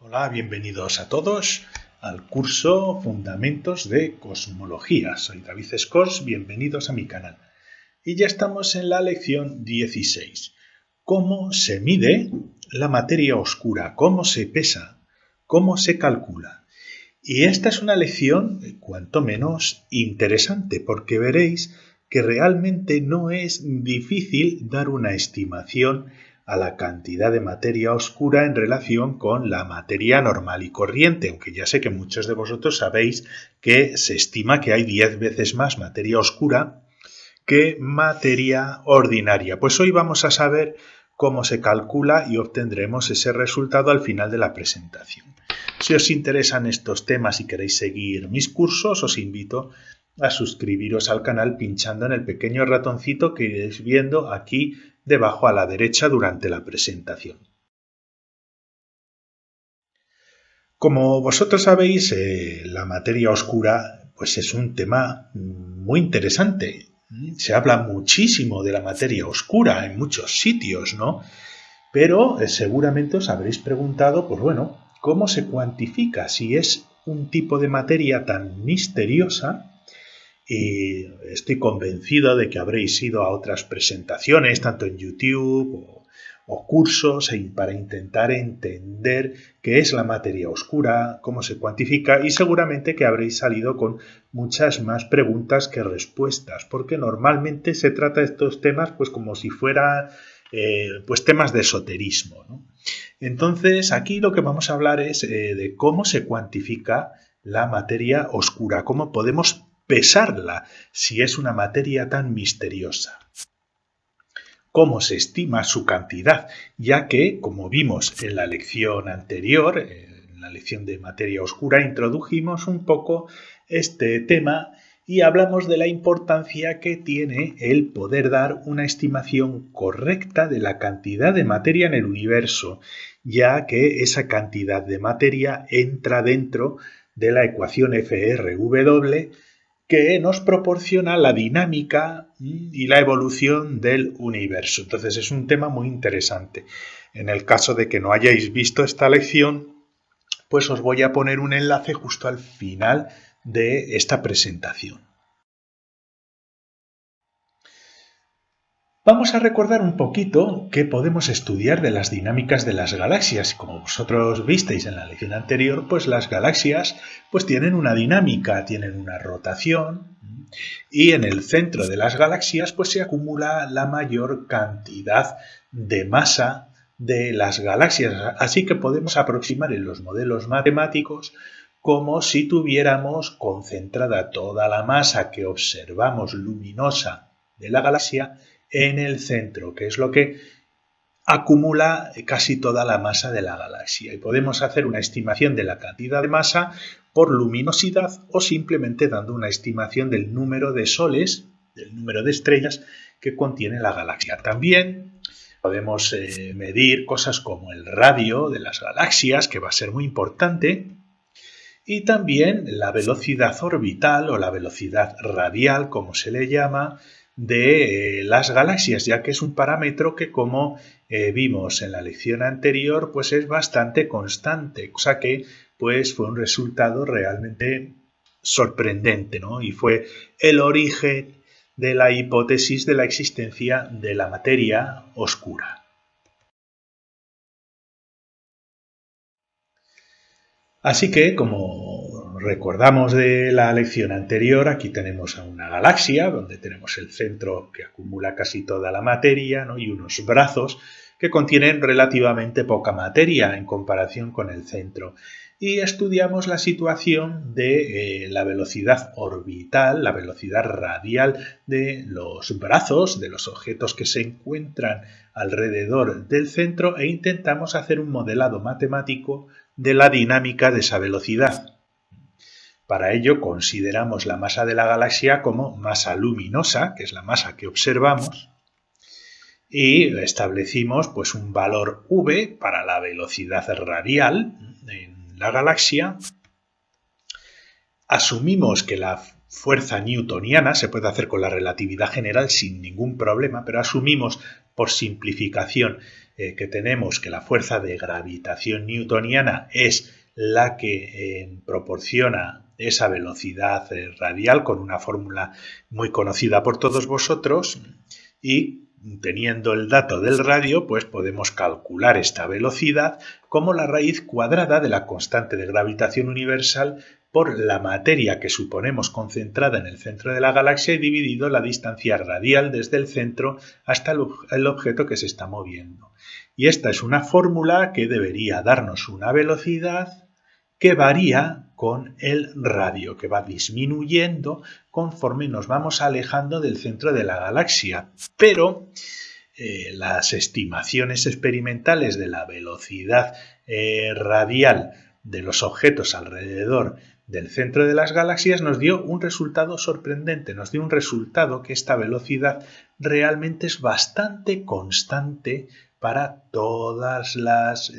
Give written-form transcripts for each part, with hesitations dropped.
Hola, bienvenidos a todos al curso Fundamentos de Cosmología. Soy David Scors, bienvenidos a mi canal. Y ya estamos en la lección 16. ¿Cómo se mide la materia oscura? ¿Cómo se pesa? ¿Cómo se calcula? Y esta es una lección cuanto menos interesante porque veréis que realmente no es difícil dar una estimación a la cantidad de materia oscura en relación con la materia normal y corriente, aunque ya sé que muchos de vosotros sabéis que se estima que hay 10 veces más materia oscura que materia ordinaria. Pues hoy vamos a saber cómo se calcula y obtendremos ese resultado al final de la presentación. Si os interesan estos temas y queréis seguir mis cursos, os invito a suscribiros al canal pinchando en el pequeño ratoncito que iréis viendo aquí debajo a la derecha durante la presentación. Como vosotros sabéis, la materia oscura pues es un tema muy interesante. Se habla muchísimo de la materia oscura en muchos sitios, ¿no? Pero seguramente os habréis preguntado, pues bueno, ¿cómo se cuantifica? Si es un tipo de materia tan misteriosa, y estoy convencido de que habréis ido a otras presentaciones, tanto en YouTube o cursos, para intentar entender qué es la materia oscura, cómo se cuantifica, y seguramente que habréis salido con muchas más preguntas que respuestas, porque normalmente se trata de estos temas pues como si fuera pues temas de esoterismo, ¿no? Entonces, aquí lo que vamos a hablar es de cómo se cuantifica la materia oscura, cómo podemos pesarla si es una materia tan misteriosa. ¿Cómo se estima su cantidad? Ya que, como vimos en la lección anterior, en la lección de materia oscura, introdujimos un poco este tema y hablamos de la importancia que tiene el poder dar una estimación correcta de la cantidad de materia en el universo, ya que esa cantidad de materia entra dentro de la ecuación FRW que nos proporciona la dinámica y la evolución del universo. Entonces es un tema muy interesante. En el caso de que no hayáis visto esta lección, pues os voy a poner un enlace justo al final de esta presentación. Vamos a recordar un poquito qué podemos estudiar de las dinámicas de las galaxias. Como vosotros visteis en la lección anterior, pues las galaxias pues tienen una dinámica, tienen una rotación y en el centro de las galaxias pues se acumula la mayor cantidad de masa de las galaxias. Así que podemos aproximar en los modelos matemáticos como si tuviéramos concentrada toda la masa que observamos luminosa de la galaxia en el centro, que es lo que acumula casi toda la masa de la galaxia. Y podemos hacer una estimación de la cantidad de masa por luminosidad o simplemente dando una estimación del número de soles, del número de estrellas que contiene la galaxia. También podemos medir cosas como el radio de las galaxias, que va a ser muy importante, y también la velocidad orbital o la velocidad radial, como se le llama, de las galaxias, ya que es un parámetro que, como vimos en la lección anterior, pues es bastante constante, cosa que pues fue un resultado realmente sorprendente, ¿no? Y fue el origen de la hipótesis de la existencia de la materia oscura. Así que, como recordamos de la lección anterior, aquí tenemos a una galaxia donde tenemos el centro que acumula casi toda la materia, ¿no? Y unos brazos que contienen relativamente poca materia en comparación con el centro. Y estudiamos la situación de la velocidad orbital, la velocidad radial de los brazos, de los objetos que se encuentran alrededor del centro e intentamos hacer un modelado matemático de la dinámica de esa velocidad. Para ello consideramos la masa de la galaxia como masa luminosa, que es la masa que observamos, y establecimos pues un valor v para la velocidad radial en la galaxia. Asumimos que la fuerza newtoniana se puede hacer con la relatividad general sin ningún problema, pero asumimos por simplificación que tenemos que la fuerza de gravitación newtoniana es la que proporciona esa velocidad radial con una fórmula muy conocida por todos vosotros, y teniendo el dato del radio, pues podemos calcular esta velocidad como la raíz cuadrada de la constante de gravitación universal por la materia que suponemos concentrada en el centro de la galaxia y dividido la distancia radial desde el centro hasta el objeto que se está moviendo. Y esta es una fórmula que debería darnos una velocidad que varía con el radio, que va disminuyendo conforme nos vamos alejando del centro de la galaxia. Pero las estimaciones experimentales de la velocidad radial de los objetos alrededor del centro de las galaxias nos dio un resultado sorprendente, nos dio un resultado que esta velocidad realmente es bastante constante para todas las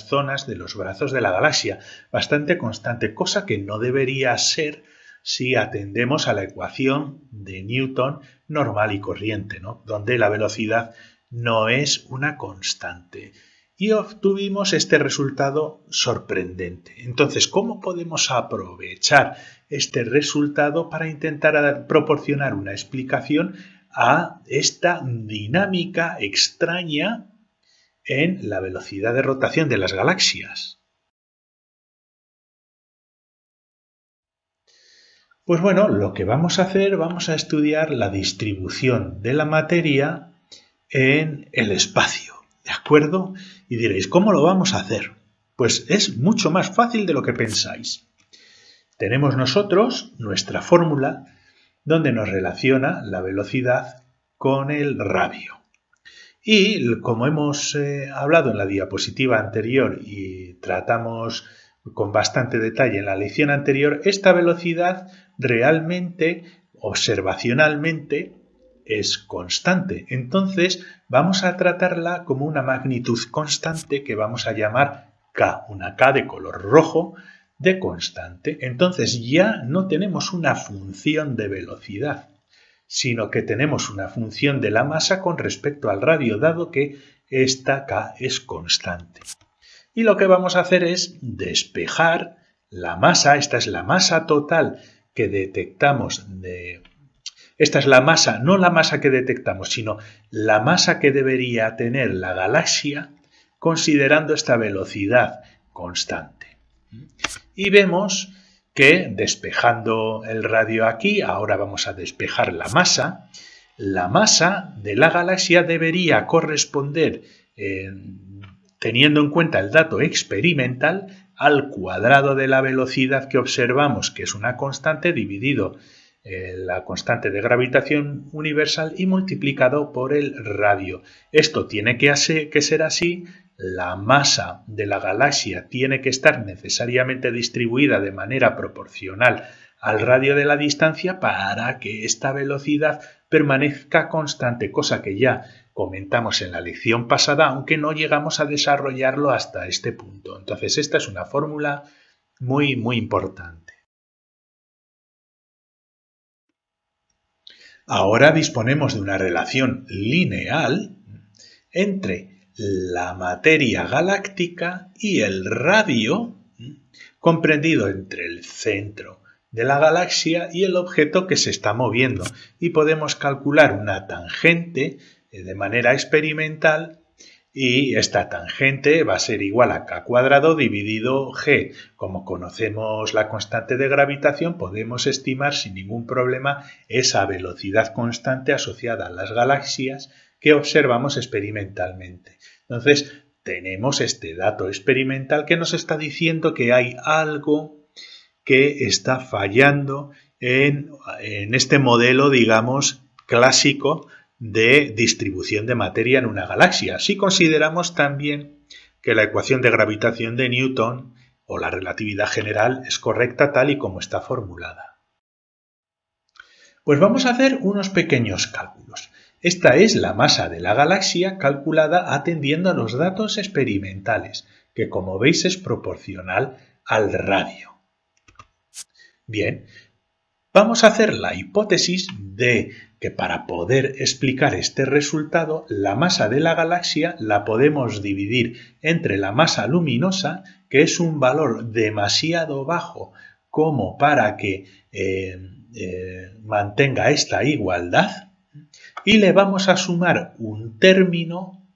zonas de los brazos de la galaxia, bastante constante, cosa que no debería ser si atendemos a la ecuación de Newton normal y corriente, ¿no? Donde la velocidad no es una constante. Y obtuvimos este resultado sorprendente. Entonces, ¿cómo podemos aprovechar este resultado para intentar proporcionar una explicación a esta dinámica extraña en la velocidad de rotación de las galaxias? Pues bueno, lo que vamos a hacer, vamos a estudiar la distribución de la materia en el espacio, ¿de acuerdo? Y diréis, ¿cómo lo vamos a hacer? Pues es mucho más fácil de lo que pensáis. Tenemos nosotros nuestra fórmula donde nos relaciona la velocidad con el radio. Y como hemos hablado en la diapositiva anterior y tratamos con bastante detalle en la lección anterior, esta velocidad realmente, observacionalmente, es constante. Entonces vamos a tratarla como una magnitud constante que vamos a llamar K, una K de color rojo de constante. Entonces ya no tenemos una función de velocidad, sino que tenemos una función de la masa con respecto al radio, dado que esta K es constante. Y lo que vamos a hacer es despejar la masa. Esta es la masa total que detectamos Esta es la masa, no la masa que detectamos, sino la masa que debería tener la galaxia considerando esta velocidad constante. Y vemos que despejando el radio aquí, ahora vamos a despejar la masa de la galaxia debería corresponder, teniendo en cuenta el dato experimental, al cuadrado de la velocidad que observamos, que es una constante, dividido la constante de gravitación universal y multiplicado por el radio. Esto tiene que ser así. La masa de la galaxia tiene que estar necesariamente distribuida de manera proporcional al radio de la distancia para que esta velocidad permanezca constante, cosa que ya comentamos en la lección pasada, aunque no llegamos a desarrollarlo hasta este punto. Entonces, esta es una fórmula muy, muy importante. Ahora disponemos de una relación lineal entre la materia galáctica y el radio, comprendido entre el centro de la galaxia y el objeto que se está moviendo. Y podemos calcular una tangente de manera experimental, y esta tangente va a ser igual a k cuadrado dividido g. Como conocemos la constante de gravitación, podemos estimar sin ningún problema esa velocidad constante asociada a las galaxias que observamos experimentalmente. Entonces, tenemos este dato experimental que nos está diciendo que hay algo que está fallando en este modelo, digamos, clásico de distribución de materia en una galaxia. Si consideramos también que la ecuación de gravitación de Newton o la relatividad general es correcta tal y como está formulada. Pues vamos a hacer unos pequeños cálculos. Esta es la masa de la galaxia calculada atendiendo a los datos experimentales, que como veis es proporcional al radio. Bien, vamos a hacer la hipótesis de que para poder explicar este resultado, la masa de la galaxia la podemos dividir entre la masa luminosa, que es un valor demasiado bajo como para que mantenga esta igualdad, y le vamos a sumar un término,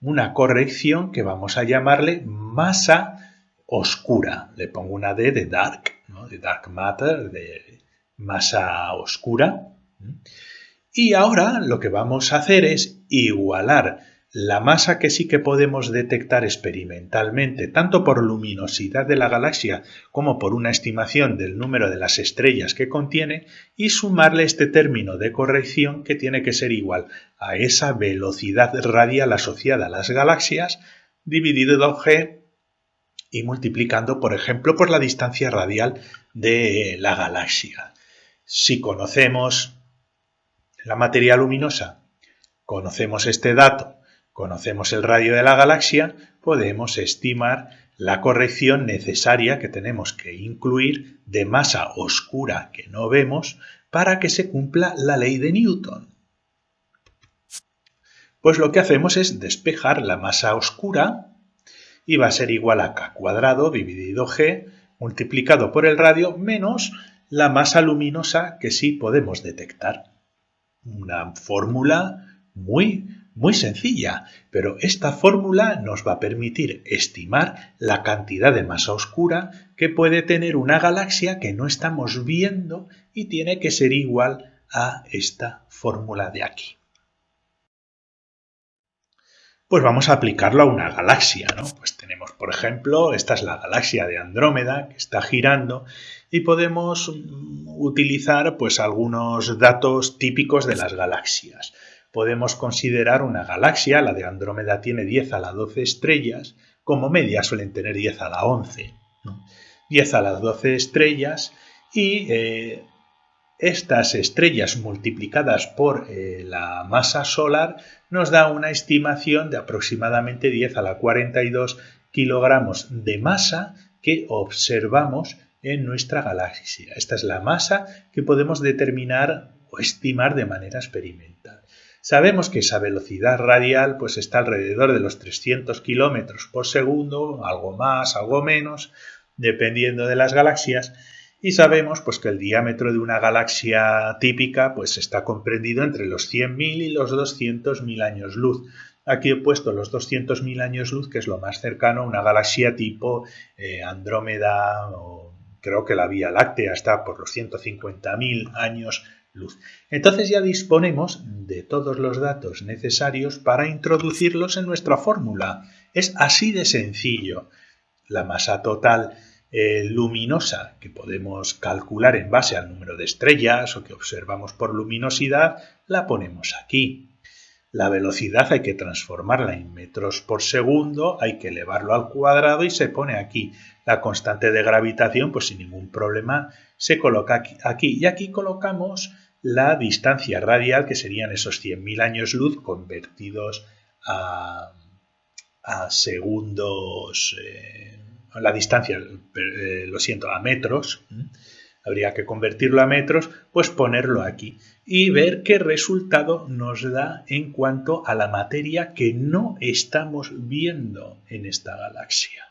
una corrección que vamos a llamarle masa oscura. Le pongo una D de dark, ¿no? De dark matter, de masa oscura. Y ahora lo que vamos a hacer es igualar la masa que sí que podemos detectar experimentalmente, tanto por luminosidad de la galaxia como por una estimación del número de las estrellas que contiene, y sumarle este término de corrección que tiene que ser igual a esa velocidad radial asociada a las galaxias, dividido G y multiplicando, por ejemplo, por la distancia radial de la galaxia. Si conocemos la materia luminosa, conocemos este dato, conocemos el radio de la galaxia, podemos estimar la corrección necesaria que tenemos que incluir de masa oscura que no vemos para que se cumpla la ley de Newton. Pues lo que hacemos es despejar la masa oscura y va a ser igual a k cuadrado dividido g multiplicado por el radio menos la masa luminosa que sí podemos detectar. Una fórmula muy sencilla, pero esta fórmula nos va a permitir estimar la cantidad de masa oscura que puede tener una galaxia que no estamos viendo y tiene que ser igual a esta fórmula de aquí. Pues vamos a aplicarlo a una galaxia, ¿no? Pues tenemos, por ejemplo, esta es la galaxia de Andrómeda que está girando y podemos utilizar pues algunos datos típicos de las galaxias. Podemos considerar una galaxia, la de Andrómeda tiene 10 a la 12 estrellas, como media suelen tener 10 a la 11, ¿no? 10 a las 12 estrellas y estas estrellas multiplicadas por la masa solar nos da una estimación de aproximadamente 10 a la 42 kilogramos de masa que observamos en nuestra galaxia. Esta es la masa que podemos determinar o estimar de manera experimental. Sabemos que esa velocidad radial pues está alrededor de los 300 kilómetros por segundo, algo más, algo menos, dependiendo de las galaxias. Y sabemos pues, que el diámetro de una galaxia típica pues, está comprendido entre los 100.000 y los 200.000 años luz. Aquí he puesto los 200.000 años luz, que es lo más cercano a una galaxia tipo Andrómeda, o creo que la Vía Láctea está por los 150.000 años luz. Entonces ya disponemos de todos los datos necesarios para introducirlos en nuestra fórmula. Es así de sencillo. La masa total luminosa que podemos calcular en base al número de estrellas o que observamos por luminosidad, la ponemos aquí. La velocidad hay que transformarla en metros por segundo, hay que elevarlo al cuadrado y se pone aquí. La constante de gravitación, pues sin ningún problema, se coloca aquí. Y aquí colocamos la distancia radial, que serían esos 100.000 años luz convertidos a segundos, la distancia, a metros. Habría que convertirlo a metros, pues ponerlo aquí y ver qué resultado nos da en cuanto a la materia que no estamos viendo en esta galaxia.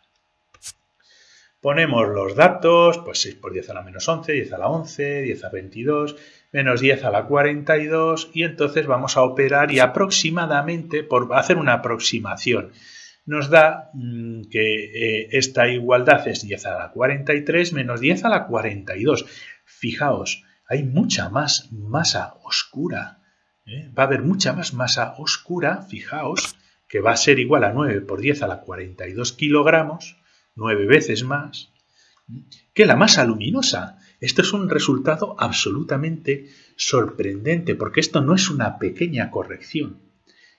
Ponemos los datos, pues 6 por 10 a la menos 11, 10 a la 11, 10 a 22, menos 10 a la 42, y entonces vamos a operar y aproximadamente, por hacer una aproximación, nos da que esta igualdad es 10 a la 43 menos 10 a la 42. Fijaos, hay mucha más masa oscura. Va a haber mucha más masa oscura, fijaos, que va a ser igual a 9 por 10 a la 42 kilogramos, 9 veces más, que la masa luminosa. Esto es un resultado absolutamente sorprendente, porque esto no es una pequeña corrección.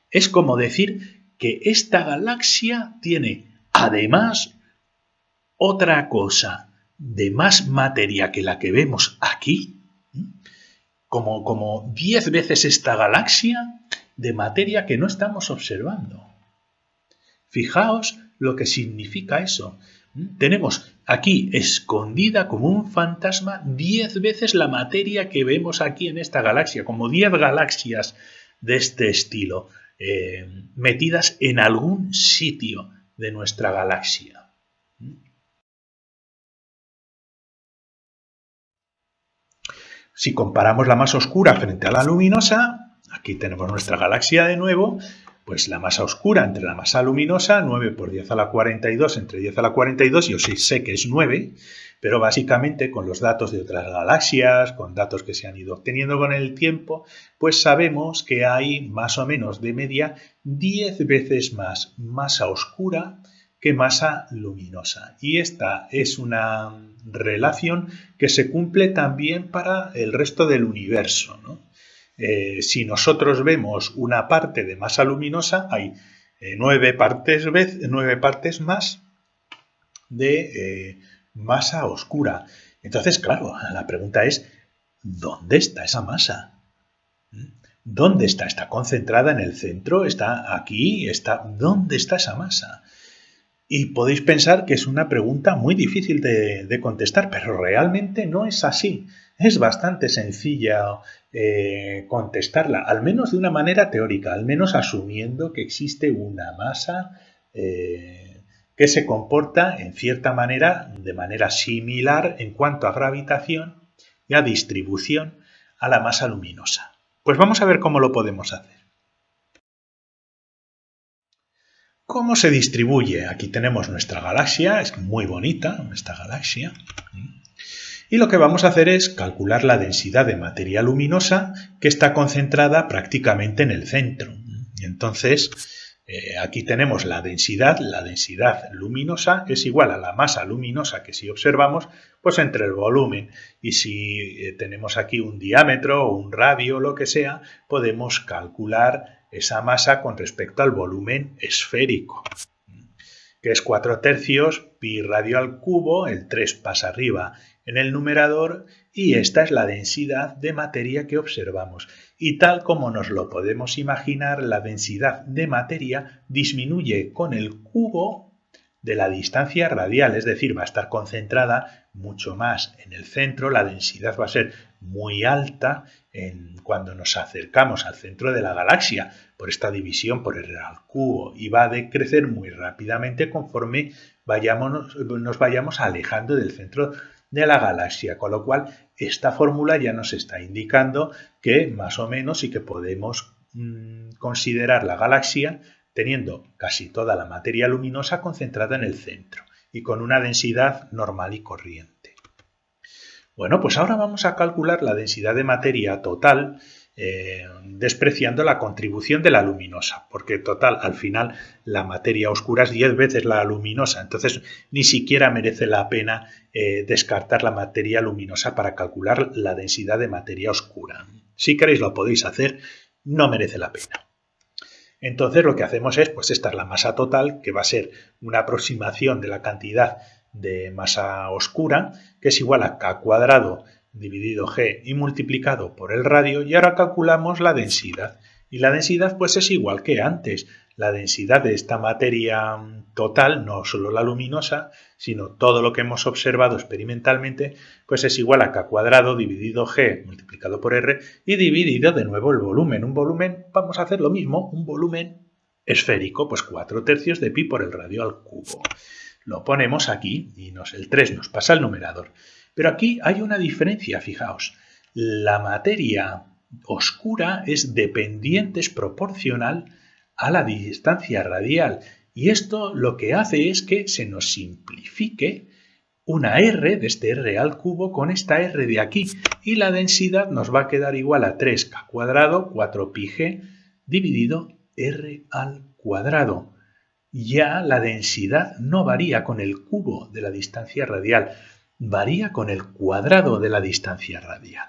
Es como decir que esta galaxia tiene, además, otra cosa de más materia que la que vemos aquí, como 10 veces esta galaxia de materia que no estamos observando. Fijaos lo que significa eso. Tenemos aquí escondida como un fantasma 10 veces la materia que vemos aquí en esta galaxia, como 10 galaxias de este estilo, metidas en algún sitio de nuestra galaxia. Si comparamos la masa oscura frente a la luminosa, aquí tenemos nuestra galaxia de nuevo, pues la masa oscura entre la masa luminosa, 9 por 10 a la 42 entre 10 a la 42, yo sí sé que es 9, pero básicamente con los datos de otras galaxias, con datos que se han ido obteniendo con el tiempo, pues sabemos que hay más o menos de media 10 veces más masa oscura que masa luminosa. Y esta es una relación que se cumple también para el resto del universo, ¿no? Si nosotros vemos una parte de masa luminosa, hay 9 partes más de masa oscura. Entonces, claro, la pregunta es, ¿dónde está esa masa? ¿Dónde está? ¿Está concentrada en el centro? ¿Está aquí? ¿Dónde está esa masa? Y podéis pensar que es una pregunta muy difícil de contestar, pero realmente no es así. Es bastante sencilla contestarla, al menos de una manera teórica, al menos asumiendo que existe una masa que se comporta en cierta manera, de manera similar en cuanto a gravitación y a distribución a la masa luminosa. Pues vamos a ver cómo lo podemos hacer. ¿Cómo se distribuye? Aquí tenemos nuestra galaxia, es muy bonita esta galaxia. Y lo que vamos a hacer es calcular la densidad de materia luminosa que está concentrada prácticamente en el centro. Y entonces, aquí tenemos la densidad luminosa es igual a la masa luminosa que si observamos, pues entre el volumen. Y si tenemos aquí un diámetro o un radio o lo que sea, podemos calcular esa masa con respecto al volumen esférico, que es 4/3 pi radio al cubo, el 3 pasa arriba en el numerador, y esta es la densidad de materia que observamos. Y tal como nos lo podemos imaginar, la densidad de materia disminuye con el cubo de la distancia radial, es decir, va a estar concentrada mucho más en el centro, la densidad va a ser muy alta cuando nos acercamos al centro de la galaxia por esta división por R al cubo, y va a decrecer muy rápidamente conforme nos vayamos alejando del centro de la galaxia, con lo cual esta fórmula ya nos está indicando que más o menos sí que podemos considerar la galaxia teniendo casi toda la materia luminosa concentrada en el centro y con una densidad normal y corriente. Bueno, pues ahora vamos a calcular la densidad de materia total despreciando la contribución de la luminosa, porque total, al final la materia oscura es 10 veces la luminosa, entonces ni siquiera merece la pena descartar la materia luminosa para calcular la densidad de materia oscura. Si queréis lo podéis hacer, no merece la pena. Entonces lo que hacemos es, pues esta es la masa total, que va a ser una aproximación de la cantidad de masa oscura, que es igual a K cuadrado dividido G y multiplicado por el radio, y ahora calculamos la densidad. Y la densidad pues es igual que antes. La densidad de esta materia total, no solo la luminosa, sino todo lo que hemos observado experimentalmente, pues es igual a K cuadrado dividido G multiplicado por R y dividido de nuevo el volumen. Un volumen, vamos a hacer lo mismo, un volumen esférico, pues 4/3 de pi por el radio al cubo. Lo ponemos aquí y el 3 nos pasa al numerador. Pero aquí hay una diferencia, fijaos. La materia oscura es dependiente, es proporcional a la distancia radial. Y esto lo que hace es que se nos simplifique una R de este R al cubo con esta R de aquí. Y la densidad nos va a quedar igual a 3K cuadrado, 4πg, dividido R al cuadrado. Ya la densidad no varía con el cubo de la distancia radial, varía con el cuadrado de la distancia radial.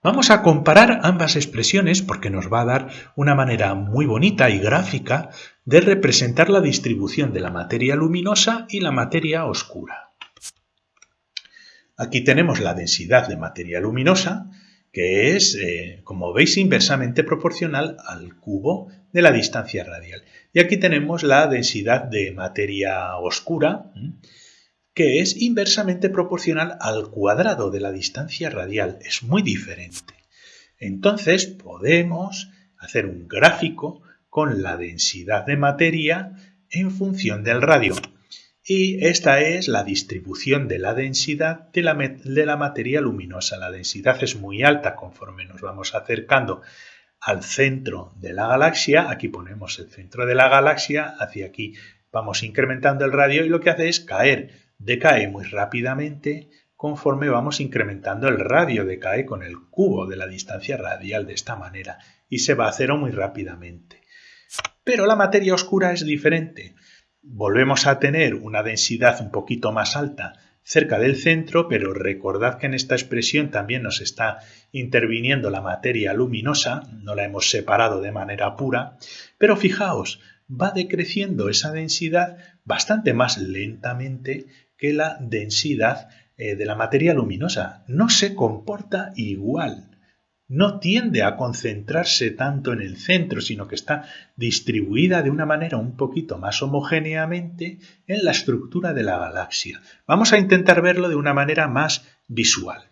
Vamos a comparar ambas expresiones porque nos va a dar una manera muy bonita y gráfica de representar la distribución de la materia luminosa y la materia oscura. Aquí tenemos la densidad de materia luminosa, que es, como veis, inversamente proporcional al cubo de la distancia radial. Y aquí tenemos la densidad de materia oscura, que es inversamente proporcional al cuadrado de la distancia radial. Es muy diferente. Entonces podemos hacer un gráfico con la densidad de materia en función del radio. Y esta es la distribución de la densidad de la materia luminosa. La densidad es muy alta conforme nos vamos acercando al centro de la galaxia. Aquí ponemos el centro de la galaxia, hacia aquí vamos incrementando el radio y lo que hace es decae muy rápidamente conforme vamos incrementando el radio, decae con el cubo de la distancia radial de esta manera y se va a cero muy rápidamente. Pero la materia oscura es diferente. Volvemos a tener una densidad un poquito más alta cerca del centro, pero recordad que en esta expresión también nos está interviniendo la materia luminosa, no la hemos separado de manera pura, pero fijaos, va decreciendo esa densidad bastante más lentamente que la densidad de la materia luminosa. No se comporta igual. No tiende a concentrarse tanto en el centro, sino que está distribuida de una manera un poquito más homogéneamente en la estructura de la galaxia. Vamos a intentar verlo de una manera más visual.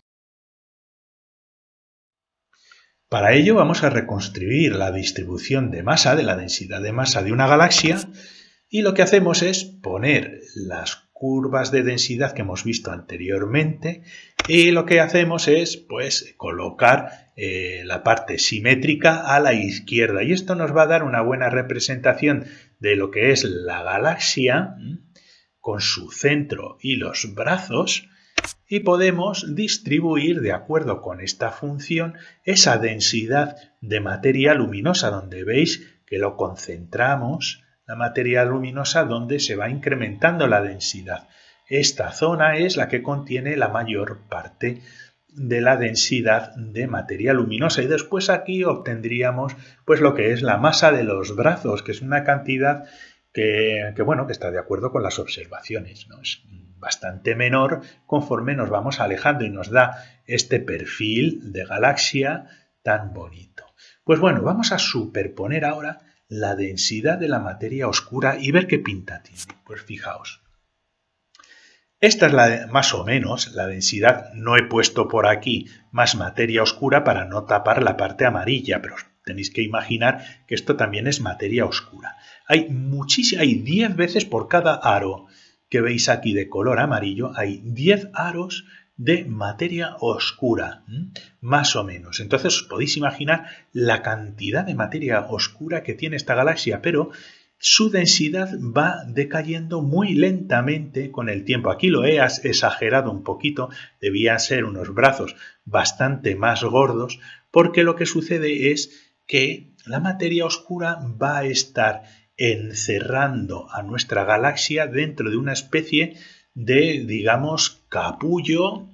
Para ello vamos a reconstruir la distribución de masa, de la densidad de masa de una galaxia, y lo que hacemos es poner las curvas de densidad que hemos visto anteriormente y lo que hacemos es colocar la parte simétrica a la izquierda y esto nos va a dar una buena representación de lo que es la galaxia con su centro y los brazos y podemos distribuir de acuerdo con esta función esa densidad de materia luminosa donde veis que lo concentramos la materia luminosa donde se va incrementando la densidad. Esta zona es la que contiene la mayor parte de la densidad de materia luminosa y después aquí obtendríamos lo que es la masa de los brazos, que es una cantidad que está de acuerdo con las observaciones, ¿no? Es bastante menor conforme nos vamos alejando y nos da este perfil de galaxia tan bonito. Pues bueno, vamos a superponer ahora la densidad de la materia oscura y ver qué pinta tiene. Pues fijaos. Esta es más o menos la densidad. No he puesto por aquí más materia oscura para no tapar la parte amarilla, pero tenéis que imaginar que esto también es materia oscura. Hay 10 veces por cada aro que veis aquí de color amarillo, hay 10 aros de materia oscura, más o menos. Entonces os podéis imaginar la cantidad de materia oscura que tiene esta galaxia, pero su densidad va decayendo muy lentamente con el tiempo. Aquí lo he exagerado un poquito, debían ser unos brazos bastante más gordos, porque lo que sucede es que la materia oscura va a estar encerrando a nuestra galaxia dentro de una especie de, digamos, capullo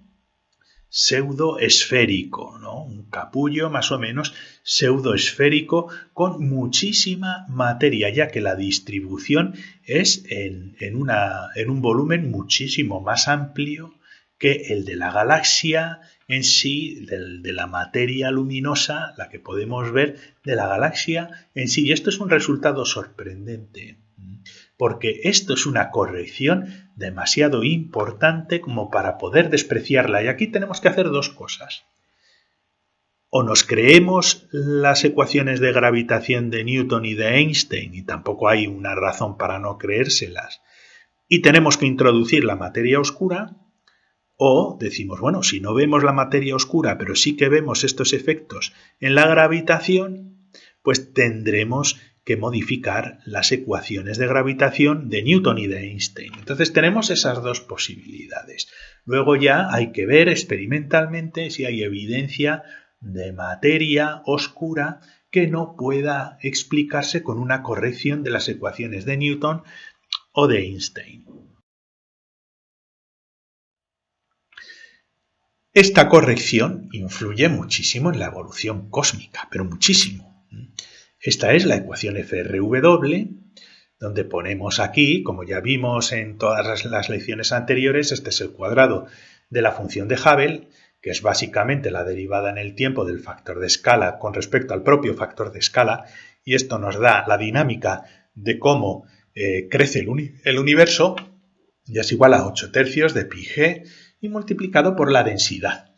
pseudoesférico, ¿no? Un capullo más o menos pseudoesférico con muchísima materia, ya que la distribución es en un volumen muchísimo más amplio que el de la galaxia en sí, de la materia luminosa, la que podemos ver de la galaxia en sí. Y esto es un resultado sorprendente, porque esto es una corrección demasiado importante como para poder despreciarla. Y aquí tenemos que hacer dos cosas. O nos creemos las ecuaciones de gravitación de Newton y de Einstein, y tampoco hay una razón para no creérselas, y tenemos que introducir la materia oscura, o decimos, bueno, si no vemos la materia oscura, pero sí que vemos estos efectos en la gravitación, pues tendremos que modificar las ecuaciones de gravitación de Newton y de Einstein. Entonces tenemos esas dos posibilidades. Luego ya hay que ver experimentalmente si hay evidencia de materia oscura que no pueda explicarse con una corrección de las ecuaciones de Newton o de Einstein. Esta corrección influye muchísimo en la evolución cósmica, pero muchísimo. Esta es la ecuación FRW, donde ponemos aquí, como ya vimos en todas las lecciones anteriores, este es el cuadrado de la función de Hubble, que es básicamente la derivada en el tiempo del factor de escala con respecto al propio factor de escala, y esto nos da la dinámica de cómo crece el universo, y es igual a 8/3 de pi g y multiplicado por la densidad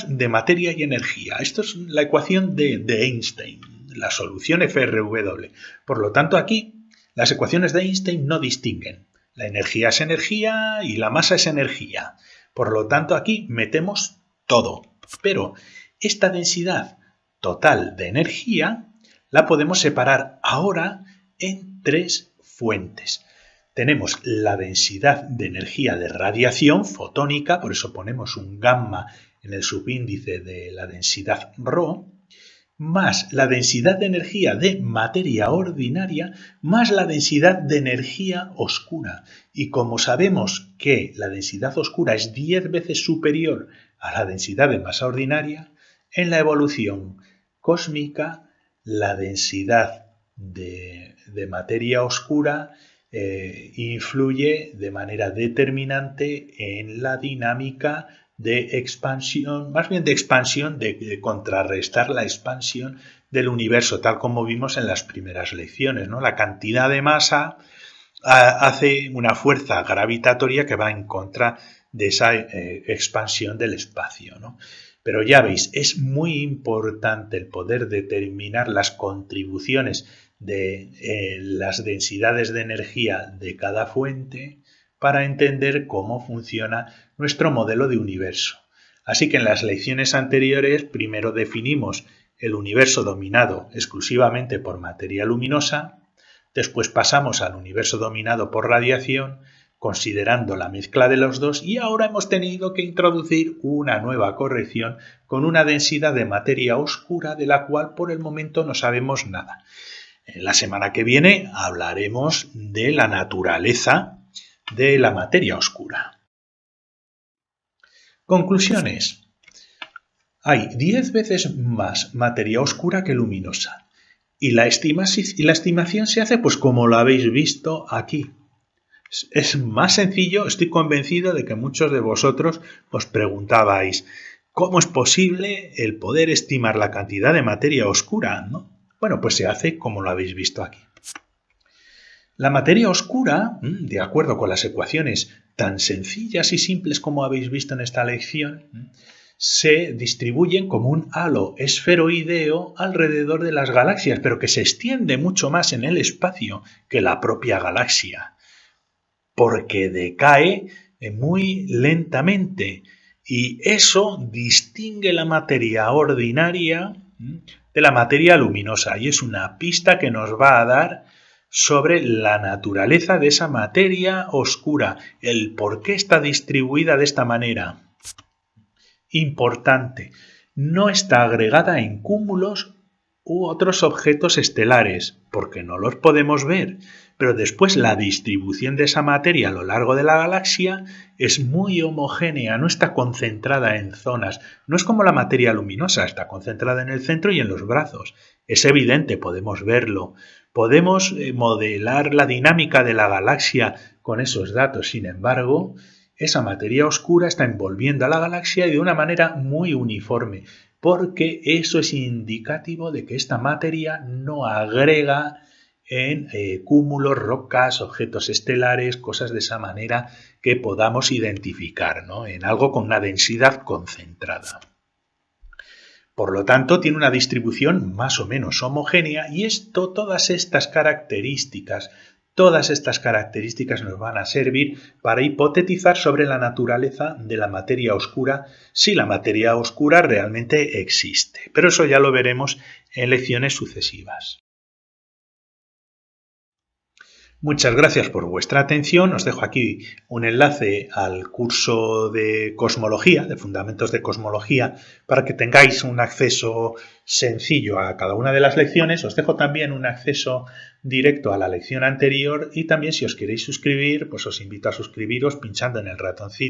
de materia y energía. Esto es la ecuación de Einstein, la solución FRW. Por lo tanto, aquí las ecuaciones de Einstein no distinguen. La energía es energía y la masa es energía. Por lo tanto, aquí metemos todo. Pero esta densidad total de energía la podemos separar ahora en 3 fuentes. Tenemos la densidad de energía de radiación fotónica, por eso ponemos un gamma en el subíndice de la densidad ρ, más la densidad de energía de materia ordinaria, más la densidad de energía oscura. Y como sabemos que la densidad oscura es 10 veces superior a la densidad de masa ordinaria, en la evolución cósmica la densidad de materia oscura influye de manera determinante en la dinámica de expansión, más bien de expansión, de contrarrestar la expansión del universo, tal como vimos en las primeras lecciones, ¿no? La cantidad de masa hace una fuerza gravitatoria que va en contra de esa expansión del espacio, ¿no? Pero ya veis, es muy importante el poder determinar las contribuciones de las densidades de energía de cada fuente para entender cómo funciona nuestro modelo de universo. Así que en las lecciones anteriores primero definimos el universo dominado exclusivamente por materia luminosa, después pasamos al universo dominado por radiación, considerando la mezcla de los dos, y ahora hemos tenido que introducir una nueva corrección con una densidad de materia oscura de la cual por el momento no sabemos nada. La semana que viene hablaremos de la naturaleza de la materia oscura. Conclusiones. Hay 10 veces más materia oscura que luminosa. Y la estimación se hace pues como lo habéis visto aquí. Es más sencillo, estoy convencido de que muchos de vosotros os preguntabais ¿cómo es posible el poder estimar la cantidad de materia oscura, ¿no? Bueno, pues se hace como lo habéis visto aquí. La materia oscura, de acuerdo con las ecuaciones tan sencillas y simples como habéis visto en esta lección, se distribuyen como un halo esferoideo alrededor de las galaxias, pero que se extiende mucho más en el espacio que la propia galaxia, porque decae muy lentamente y eso distingue la materia ordinaria de la materia luminosa y es una pista que nos va a dar sobre la naturaleza de esa materia oscura, el por qué está distribuida de esta manera. Importante, no está agregada en cúmulos u otros objetos estelares, porque no los podemos ver, pero después la distribución de esa materia a lo largo de la galaxia es muy homogénea, no está concentrada en zonas, no es como la materia luminosa, está concentrada en el centro y en los brazos. Es evidente, podemos verlo, podemos modelar la dinámica de la galaxia con esos datos, sin embargo, esa materia oscura está envolviendo a la galaxia de una manera muy uniforme, porque eso es indicativo de que esta materia no agrega en cúmulos, rocas, objetos estelares, cosas de esa manera que podamos identificar, ¿no? En algo con una densidad concentrada. Por lo tanto, tiene una distribución más o menos homogénea y todas estas características nos van a servir para hipotetizar sobre la naturaleza de la materia oscura, si la materia oscura realmente existe. Pero eso ya lo veremos en lecciones sucesivas. Muchas gracias por vuestra atención. Os dejo aquí un enlace al curso de cosmología, de fundamentos de cosmología, para que tengáis un acceso sencillo a cada una de las lecciones. Os dejo también un acceso directo a la lección anterior y también si os queréis suscribir, pues os invito a suscribiros pinchando en el ratoncito.